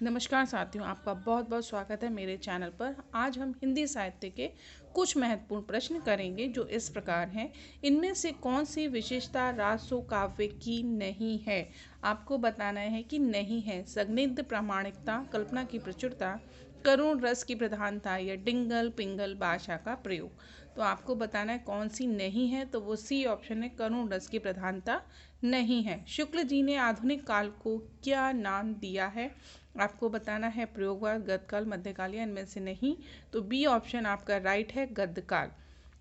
नमस्कार साथियों, आपका बहुत बहुत स्वागत है मेरे चैनल पर। आज हम हिंदी साहित्य के कुछ महत्वपूर्ण प्रश्न करेंगे जो इस प्रकार हैं। इनमें से कौन सी विशेषता रासो काव्य की नहीं है? आपको बताना है कि नहीं है। संदिग्ध प्रामाणिकता, कल्पना की प्रचुरता, करुण रस की प्रधानता या डिंगल पिंगल भाषा का प्रयोग। तो आपको बताना है कौन सी नहीं है, तो वो सी ऑप्शन है, करुण रस की प्रधानता नहीं है। शुक्ल जी ने आधुनिक काल को क्या नाम दिया है? आपको बताना है प्रयोगवाद, गद्यकाल, मध्यकाल या इनमें से नहीं। तो बी ऑप्शन आपका राइट है, गद्यकाल।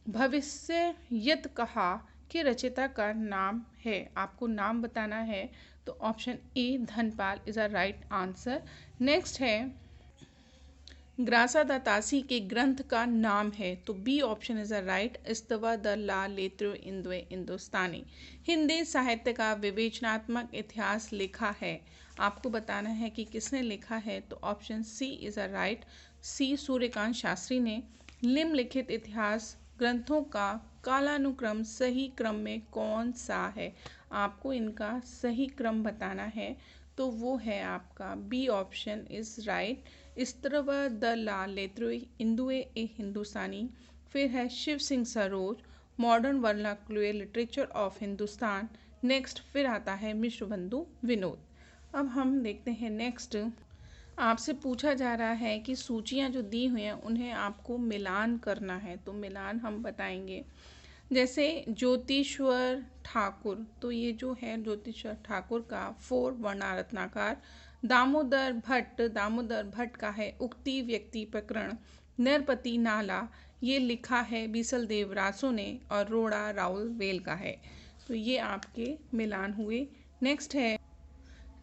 भविष्य यत कहा कि रचयिता का नाम है, आपको नाम बताना है। तो option A Dhanpal is a right answer. Next है ग्रासा दातासी के ग्रंथ का नाम है, तो B option is a right, इस्तवा द ला लेत्रो इंदुए हिंदुस्तानी। हिंदी साहित्य का विवेचनात्मक इतिहास लिखा है, आपको बताना है कि किसने लिखा है। तो option C is a right, C Suryakant Shastri ने। निम्नलिखित इतिहास ग्रंथों का कालानुक्रम सही क्रम में कौन सा है? आपको इनका सही क्रम बताना है। तो वो है आपका बी ऑप्शन इज राइट, इस्तरव द ला लेत्रो इंदुए ए हिंदुस्तानी। फिर है Shiv Singh Saroj, modern vernacular literature of Hindustan. Next फिर आता है मिश्र बंधु विनोद। अब हम देखते हैं नेक्स्ट। आपसे पूछा जा रहा है कि सूचियां जो दी हुई हैं उन्हें आपको मिलान करना है, तो मिलान हम बताएंगे। जैसे ज्योतिश्वर ठाकुर, तो ये जो है ज्योतिश्वर ठाकुर का 4 वर्णारत्नाकार। दामोदर भट्ट का है उक्ति व्यक्ति प्रकरण। नरपति नाला, ये लिखा है बीसल देव रासो ने। और रोड़ा राउल वेल का है। तो ये आपके मिलान हुए।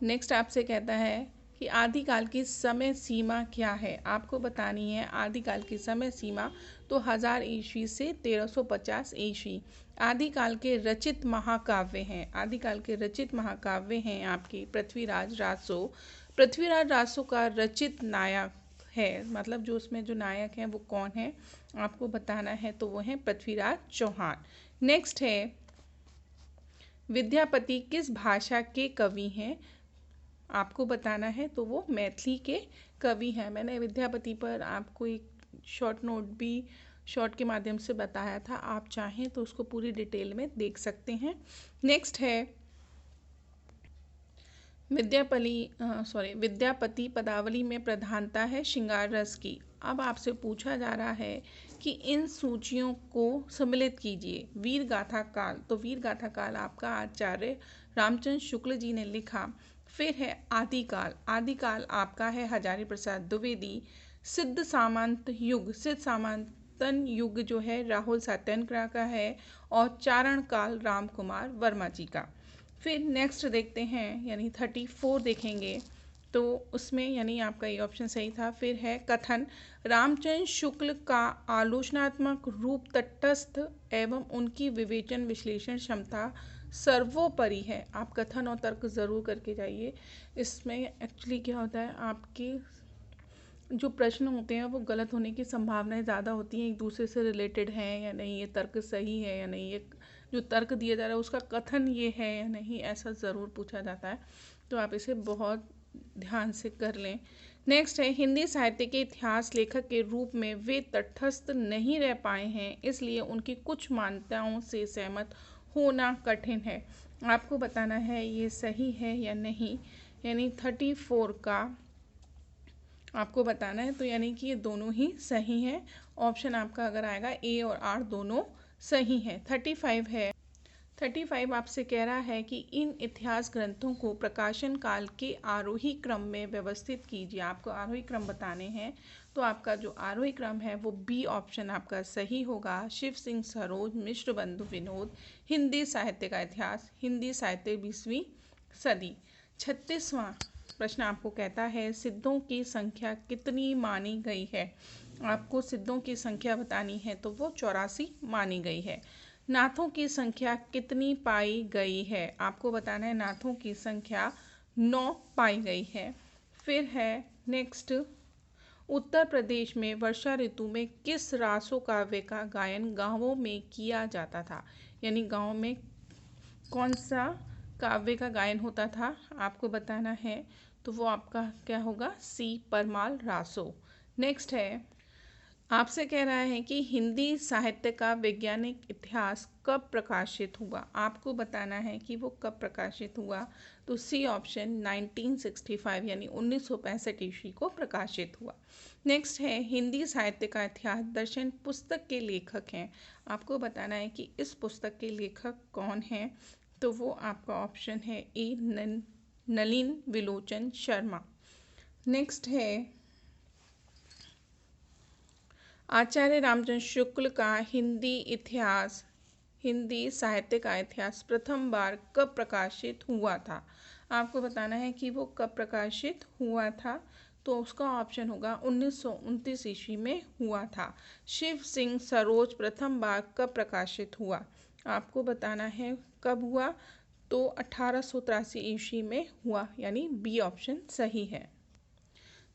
नेक्स्ट आपसे कहता है कि आदिकाल की समय सीमा क्या है? आपको बतानी है आदिकाल की समय सीमा। तो 1000 ईस्वी से 1350 ईस्वी आदिकाल के रचित महाकाव्य हैं। आदिकाल के रचित महाकाव्य हैं आपके पृथ्वीराज रासो। पृथ्वीराज रासो का रचित नायक है, मतलब जो उसमें जो नायक हैं वो कौन है आपको बताना है। तो वो हैं पृथ्वीराज चौहान। नेक्स्ट है विद्यापति किस भाषा के कवि हैं? आपको बताना है। तो वो मैथिली के कवि हैं। मैंने विद्यापति पर आपको एक शॉर्ट नोट भी शॉर्ट के माध्यम से बताया था, आप चाहें तो उसको पूरी डिटेल में देख सकते हैं। नेक्स्ट है विद्यापति पदावली में प्रधानता है श्रृंगार रस की। अब आपसे पूछा जा रहा है कि इन सूचियों को सम्मिलित कीजिए। वीर गाथा काल, तो वीर गाथा काल आपका आचार्य रामचंद्र शुक्ल जी ने लिखा। फिर है आदिकाल, आदिकाल आपका है हजारी प्रसाद द्विवेदी। सिद्ध सामंतन युग जो है राहुल सातनकरा का है। और चारण काल राम कुमार वर्मा जी का। फिर नेक्स्ट देखते हैं, यानी 34 देखेंगे तो उसमें यानी आपका ये ऑप्शन सही था। फिर है कथन, रामचंद्र शुक्ल का आलोचनात्मक रूप तटस्थ एवं उनकी विवेचन विश्लेषण क्षमता सर्वोपरि है। आप कथन और तर्क ज़रूर करके जाइए। इसमें एक्चुअली क्या होता है, आपके जो प्रश्न होते हैं वो गलत होने की संभावनाएं ज़्यादा होती हैं, एक दूसरे से रिलेटेड हैं या नहीं, ये तर्क सही है या नहीं, ये जो तर्क दिया जा रहा है उसका कथन ये है या नहीं, ऐसा ज़रूर पूछा जाता है। तो आप इसे बहुत ध्यान से कर लें। नेक्स्ट है हिंदी साहित्य के इतिहास लेखक के रूप में वे तटस्थ नहीं रह पाए हैं, इसलिए उनकी कुछ मान्यताओं से सहमत होना कठिन है। आपको बताना है ये सही है या नहीं, यानी 34 का आपको बताना है। तो यानी कि ये दोनों ही सही हैं। ऑप्शन आपका अगर आएगा ए और आर दोनों सही हैं। 35 आपसे कह रहा है कि इन इतिहास ग्रंथों को प्रकाशन काल के आरोही क्रम में व्यवस्थित कीजिए। आपको आरोही क्रम बताने हैं। तो आपका जो आरोही क्रम है वो बी ऑप्शन आपका सही होगा, शिव सिंह सरोज, मिश्र बंधु विनोद, हिंदी साहित्य का इतिहास, हिंदी साहित्य 20वीं सदी। 36वां प्रश्न आपको कहता है सिद्धों की संख्या कितनी मानी गई है? आपको सिद्धों की संख्या बतानी है, तो वो 84 मानी गई है। नाथों की संख्या कितनी पाई गई है? आपको बताना है नाथों की संख्या 9 पाई गई है। फिर है नेक्स्ट, उत्तर प्रदेश में वर्षा ऋतु में किस रासो काव्य का गायन गांवों में किया जाता था? यानी गांव में कौन सा काव्य का गायन होता था आपको बताना है। तो वो आपका क्या होगा, सी परमाल रासो। नेक्स्ट है, आपसे कह रहा है कि हिंदी साहित्य का वैज्ञानिक इतिहास कब प्रकाशित हुआ। आपको बताना है कि वो कब प्रकाशित हुआ। तो सी ऑप्शन 1965 यानी 1965 ईस्वी को प्रकाशित हुआ। नेक्स्ट है, हिंदी साहित्य का इतिहास दर्शन पुस्तक के लेखक हैं। आपको बताना है कि इस पुस्तक के लेखक कौन हैं। तो वो आपका ऑप्शन है ए नलिन विलोचन शर्मा। नेक्स्ट है, आचार्य रामचंद्र शुक्ल का हिंदी साहित्य का इतिहास प्रथम बार कब प्रकाशित हुआ था। आपको बताना है कि वो कब प्रकाशित हुआ था। तो उसका ऑप्शन होगा 1929 ईस्वी में हुआ था। शिव सिंह सरोज प्रथम बार कब प्रकाशित हुआ। आपको बताना है कब हुआ। तो 1883 ईस्वी में हुआ, यानी बी ऑप्शन सही है।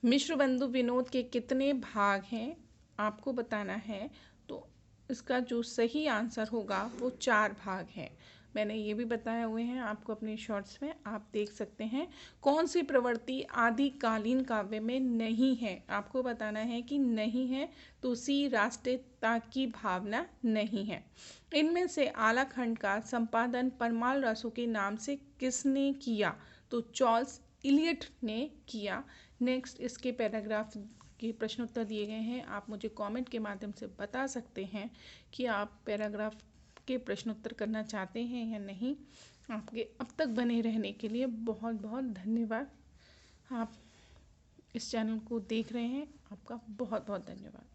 मिश्र बंधु विनोद के कितने भाग हैं, आपको बताना है। तो इसका जो सही आंसर होगा वो 4 भाग हैं। मैंने ये भी बताए हुए हैं आपको अपने शॉर्ट्स में, आप देख सकते हैं। कौन सी प्रवृत्ति आदिकालीन काव्य में नहीं है। आपको बताना है कि नहीं है। तो सी राष्ट्रीयता की भावना नहीं है। इनमें से आलाखंड का संपादन परमाल रासो के नाम से किसने किया। तो चार्ल्स इलियट ने किया। नेक्स्ट, इसके पैराग्राफ के प्रश्न उत्तर दिए गए हैं। आप मुझे कमेंट के माध्यम से बता सकते हैं कि आप पैराग्राफ के प्रश्न उत्तर करना चाहते हैं या नहीं। आपके अब तक बने रहने के लिए बहुत बहुत धन्यवाद। आप इस चैनल को देख रहे हैं, आपका बहुत बहुत धन्यवाद।